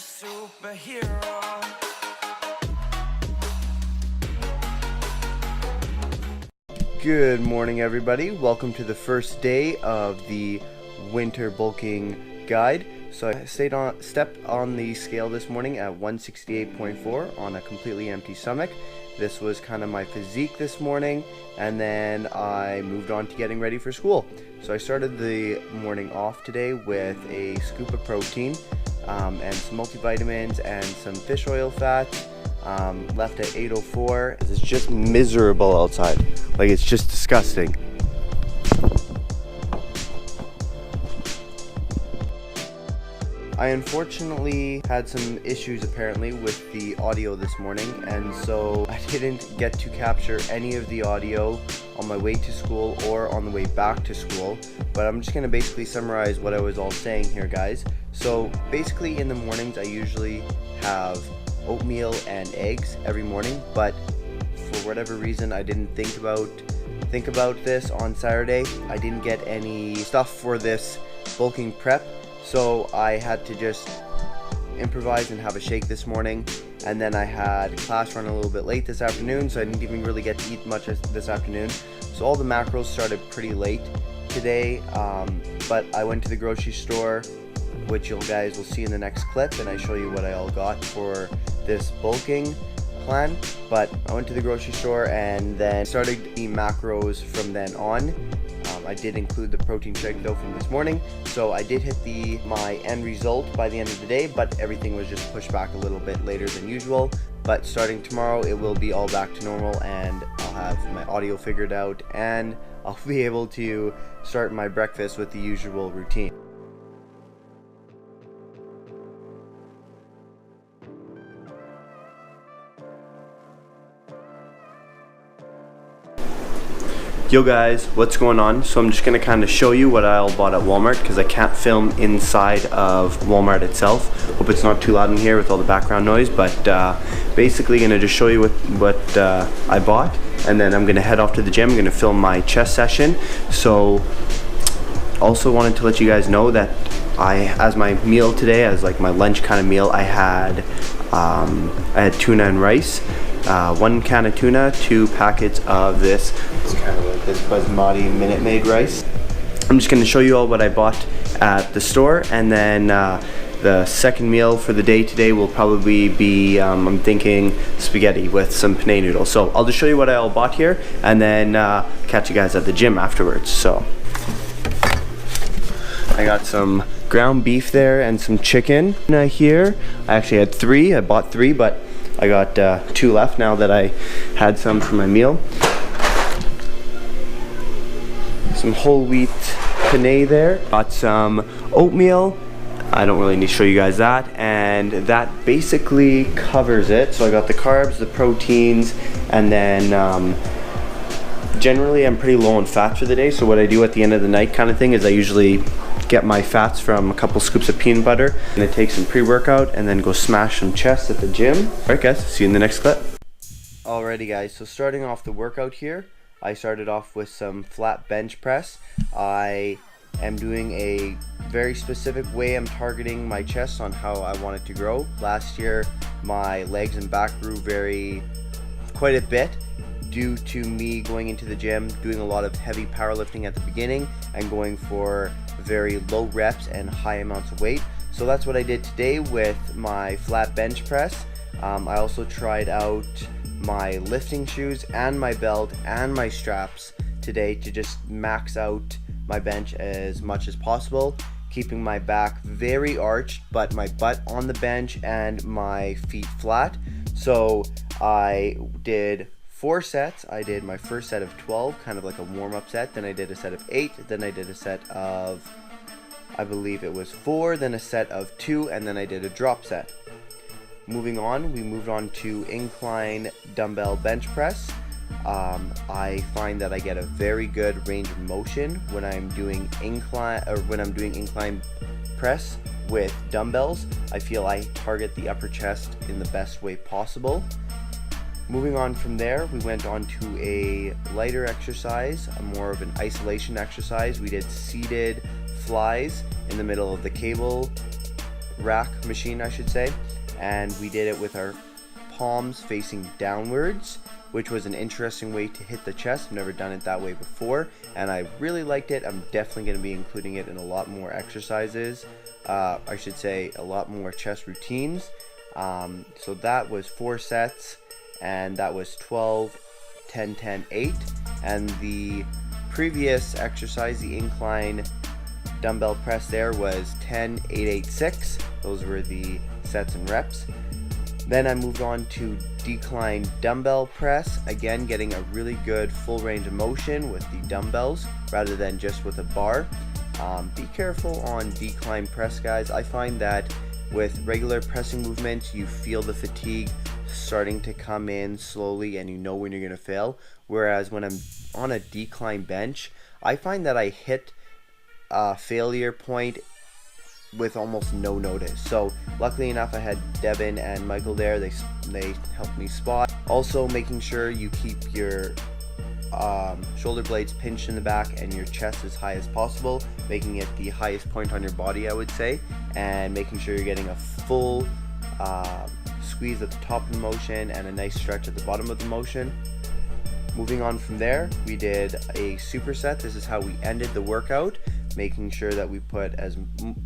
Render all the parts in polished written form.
superhero. Good morning, everybody. Welcome to the first day of the winter bulking guide. So I stepped on the scale this morning at 168.4 on a completely empty stomach. This was kind of my physique this morning, and then I moved on to getting ready for school. So I started the morning off today with a scoop of protein and some multivitamins and some fish oil fats. Left at 8:04. It's just miserable outside. Like, it's just disgusting. I unfortunately had some issues apparently with the audio this morning, and so I didn't get to capture any of the audio on my way to school or on the way back to school, but I'm just going to basically summarize what I was all saying here, guys. So basically in the mornings I usually have oatmeal and eggs every morning, but for whatever reason I didn't think about this on Saturday. I didn't get any stuff for this bulking prep, so I had to just improvise and have a shake this morning. And then I had class run a little bit late this afternoon, so I didn't even really get to eat much this afternoon. So all the macros started pretty late today, but I went to the grocery store, which you guys will see in the next clip, and I show you what I all got for this bulking plan. But I went to the grocery store and then started the macros from then on. I did include the protein shake though from this morning, so I did hit my end result by the end of the day, but everything was just pushed back a little bit later than usual. But starting tomorrow it will be all back to normal, and I'll have my audio figured out, and I'll be able to start my breakfast with the usual routine. Yo guys, what's going on? So I'm just going to kind of show you what I all bought at Walmart, because I can't film inside of Walmart itself. Hope it's not too loud in here with all the background noise, but basically going to just show you what I bought, and then I'm going to head off to the gym. I'm going to film my chest session. So also wanted to let you guys know that as my meal today, as like my lunch kind of meal, I had tuna and rice. 1 can of tuna, 2 packets of this. It's kind of like this basmati Minute Maid rice. I'm just going to show you all what I bought at the store, and then the second meal for the day today will probably be, I'm thinking, spaghetti with some penne noodles. So I'll just show you what I all bought here, and then catch you guys at the gym afterwards. So I got some ground beef there and some chicken here. I actually had 3. I bought 3, but I got 2 left now that I had some for my meal. Some whole wheat penne there. Got some oatmeal. I don't really need to show you guys that. And that basically covers it. So I got the carbs, the proteins, and then generally I'm pretty low on fats for the day. So what I do at the end of the night kind of thing is I usually get my fats from a couple scoops of peanut butter, and I take some pre-workout and then go smash some chest at the gym. Alright guys, see you in the next clip. Alrighty guys, so starting off the workout here, I started off with some flat bench press. I am doing a very specific way. I'm targeting my chest on how I want it to grow. Last year my legs and back grew quite a bit, due to me going into the gym, doing a lot of heavy powerlifting at the beginning and going for very low reps and high amounts of weight. So that's what I did today with my flat bench press. I also tried out my lifting shoes and my belt and my straps today to just max out my bench as much as possible, keeping my back very arched but my butt on the bench and my feet flat. So I did 4 sets. I did my first set of 12, kind of like a warm-up set. Then I did a set of 8. Then I did a set of, I believe it was 4. Then a set of 2, and then I did a drop set. Moving on, we moved on to incline dumbbell bench press. I find that I get a very good range of motion when I'm doing incline press with dumbbells. I feel I target the upper chest in the best way possible. Moving on from there, we went on to a lighter exercise, more of an isolation exercise. We did seated flies in the middle of the cable rack machine, I should say, and we did it with our palms facing downwards, which was an interesting way to hit the chest. I've never done it that way before, and I really liked it. I'm definitely going to be including it in a lot more exercises. I should say a lot more chest routines. So that was 4 sets, and that was 12, 10, 10, 8. And the previous exercise, the incline dumbbell press, there was 10, 8, 8, 6. Those were the sets and reps. Then I moved on to decline dumbbell press, again getting a really good full range of motion with the dumbbells rather than just with a bar. Be careful on decline press, guys. I find that with regular pressing movements, you feel the fatigue starting to come in slowly and you know when you're going to fail. Whereas when I'm on a decline bench, I find that I hit a failure point with almost no notice. So luckily enough, I had Devin and Michael there. They helped me spot. Also making sure you keep your shoulder blades pinched in the back and your chest as high as possible, making it the highest point on your body, I would say, and making sure you're getting a full squeeze at the top of the motion and a nice stretch at the bottom of the motion. Moving on from there, we did a superset. This is how we ended the workout, making sure that we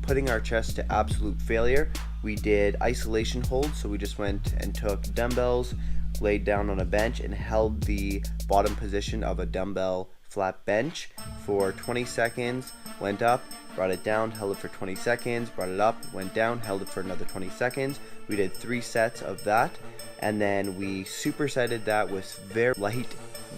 putting our chest to absolute failure. We did isolation holds, so we just went and took dumbbells, laid down on a bench, and held the bottom position of a dumbbell flat bench for 20 seconds, went up, brought it down, held it for 20 seconds, brought it up, went down, held it for another 20 seconds. We did 3 sets of that, and then we supersetted that with very light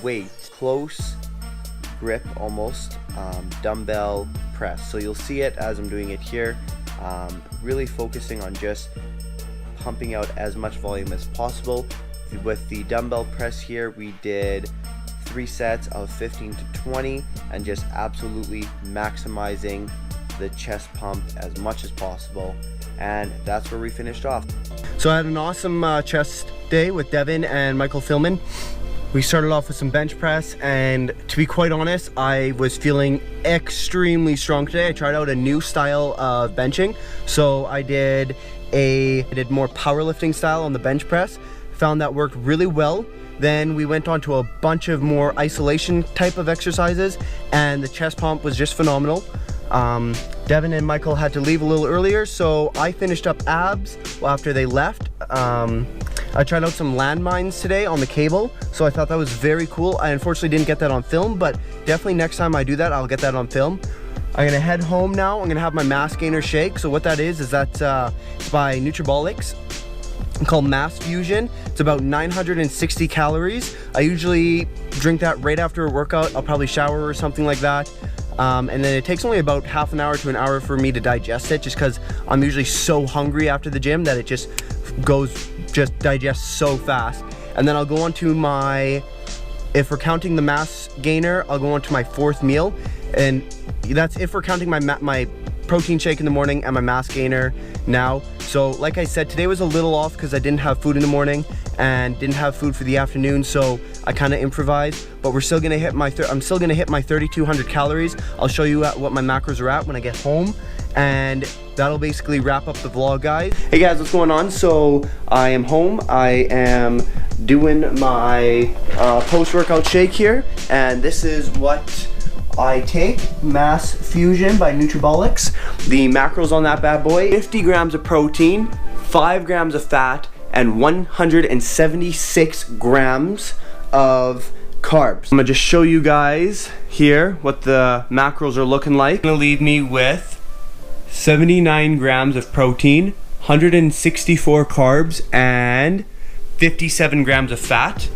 weight, close grip almost, dumbbell press. So you'll see it as I'm doing it here, really focusing on just pumping out as much volume as possible. With the dumbbell press here, we did 3 sets of 15 to 20 and just absolutely maximizing the chest pump as much as possible, and that's where we finished off. So I had an awesome chest day with Devin and Michael Filman. We started off with some bench press, and to be quite honest, I was feeling extremely strong today. I tried out a new style of benching, so I did more powerlifting style on the bench press. Found that worked really well. Then we went on to a bunch of more isolation type of exercises, and the chest pump was just phenomenal. Devin and Michael had to leave a little earlier, so I finished up abs after they left. I tried out some landmines today on the cable, so I thought that was very cool. I unfortunately didn't get that on film, but definitely next time I do that, I'll get that on film. I'm gonna head home now. I'm gonna have my mass gainer shake. So what that is that's it's by Nutribolics, called Mass Fusion. It's about 960 calories. I usually drink that right after a workout. I'll probably shower or something like that. And then it takes only about half an hour to an hour for me to digest it, just because I'm usually so hungry after the gym that it just digests so fast. And then I'll go on to if we're counting the mass gainer, I'll go on to my 4th meal. And that's if we're counting my protein shake in the morning and my mass gainer now. So like I said, today was a little off because I didn't have food in the morning and didn't have food for the afternoon, so I kind of improvised. But we're still gonna hit I'm still gonna hit my 3,200 calories. I'll show you what my macros are at when I get home, and that'll basically wrap up the vlog, guys. Hey guys, what's going on? So I am home. I am doing my post-workout shake here, and this is what I take. Mass Fusion by Nutribolics. The macros on that bad boy: 50 grams of protein, 5 grams of fat, and 176 grams of carbs. I'm gonna just show you guys here what the macros are looking like. It's gonna leave me with 79 grams of protein, 164 carbs, and 57 grams of fat.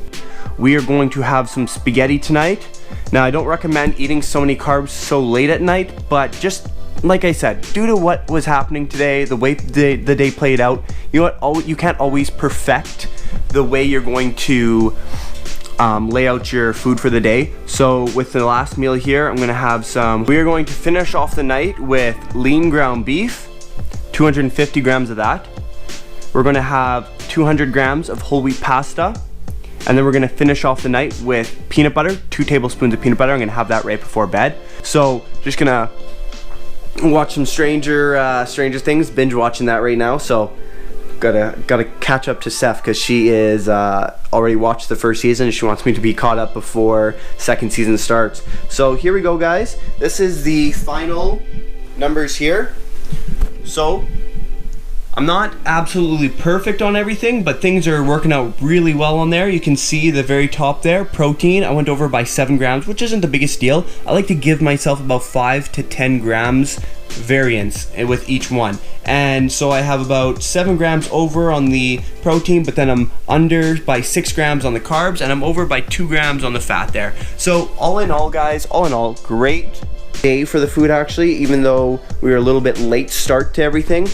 We are going to have some spaghetti tonight. Now, I don't recommend eating so many carbs so late at night, but just like I said, due to what was happening today, the way the day played out, you know what, you can't always perfect the way you're going to lay out your food for the day. So with the last meal here, I'm gonna have we are going to finish off the night with lean ground beef, 250 grams of that. We're gonna have 200 grams of whole wheat pasta. And then we're gonna finish off the night with peanut butter, 2 tablespoons of peanut butter. I'm gonna have that right before bed. So just gonna watch some Stranger Things, binge watching that right now. So gotta catch up to Steph because she is already watched the first season and she wants me to be caught up before second season starts. So here we go, guys. This is the final numbers here. So I'm not absolutely perfect on everything, but things are working out really well on there. You can see the very top there, protein, I went over by 7 grams, which isn't the biggest deal. I like to give myself about 5 to 10 grams variance with each one. And so I have about 7 grams over on the protein, but then I'm under by 6 grams on the carbs, and I'm over by 2 grams on the fat there. So all in all, guys, great day for the food actually, even though we were a little bit late start to everything.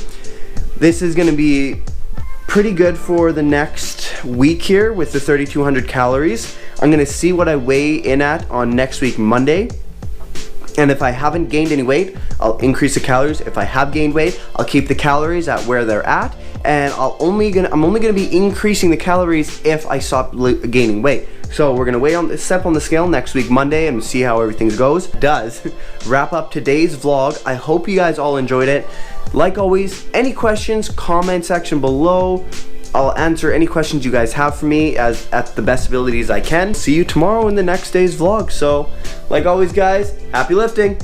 This is going to be pretty good for the next week here with the 3,200 calories. I'm going to see what I weigh in at on next week Monday. And if I haven't gained any weight, I'll increase the calories. If I have gained weight, I'll keep the calories at where they're at. And I'm only gonna be increasing the calories if I stop gaining weight. So we're gonna step on the scale next week Monday and see how everything goes. Does wrap up today's vlog. I hope you guys all enjoyed it. Like always, any questions, comment section below. I'll answer any questions you guys have for me at the best abilities I can. See you tomorrow in the next day's vlog. So, like always, guys, happy lifting.